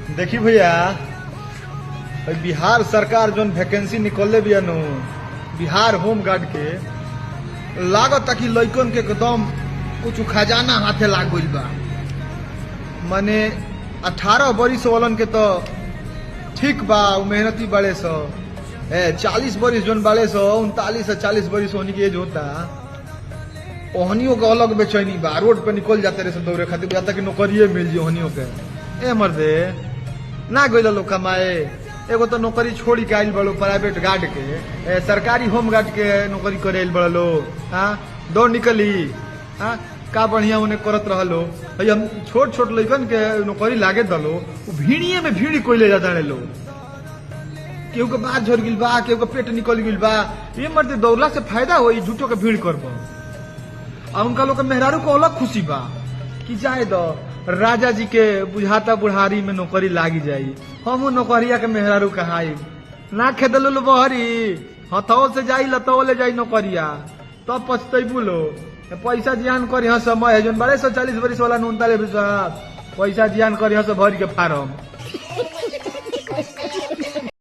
देखी भैया बिहार सरकार जोन वैकेंसी निकलले बिया नु बिहार होम गार्ड के लागत कि लइकन के एकदम कुछ खजाना हाथे लाग गइल बा। माने 18 बरिस वालन के तो ठीक बा, मेहनती बड़े सो 40 बरिस जोन बड़े सो 39 से 40 बरिस होने की एज होता, ओहनियों का अलग बेचैनी बा। रोड पे निकल जाते रहे सब दौड़े खातिर, जाता कि नौकरिये मिल जी ओहनियों के। ए मर्दे ना गइल लोग कमाए, एगो तो नौकरी छोड़ी के आइल बड़ो प्राइवेट गार्ड के, सरकारी होम गार्ड के नौकरी करे आइल बड़ा लोग। हाँ दौड़ निकली, हाँ का बढ़िया उन्हें करत रहलो। हम छोट छोट लइकन के नौकरी लागे दलो, भीड़िए में भीड़ कोई ले जाता लोग। केहू के बात झड़ गिल बा, केहू के पेट निकल गिल बा। ये मर्दे दौड़ला से फायदा हो, झूठो के भीड़ करबो। और उनका लोग के मेहरारू को अलग खुशी बा कि जाए दो राजा जी के बुझाता बुढ़ारी में नौकरी लागी जाई, हम नौकरिया के मेहरारू कहाई ना खेदल लो बहरी हथौल से जाई लतौल ले जाई नौकरिया, तब पछतैबू लो। पैसा जियान करी समय है जो 40 40 बरिस वाला 39 पैसा जियान करी भरी के फार्म।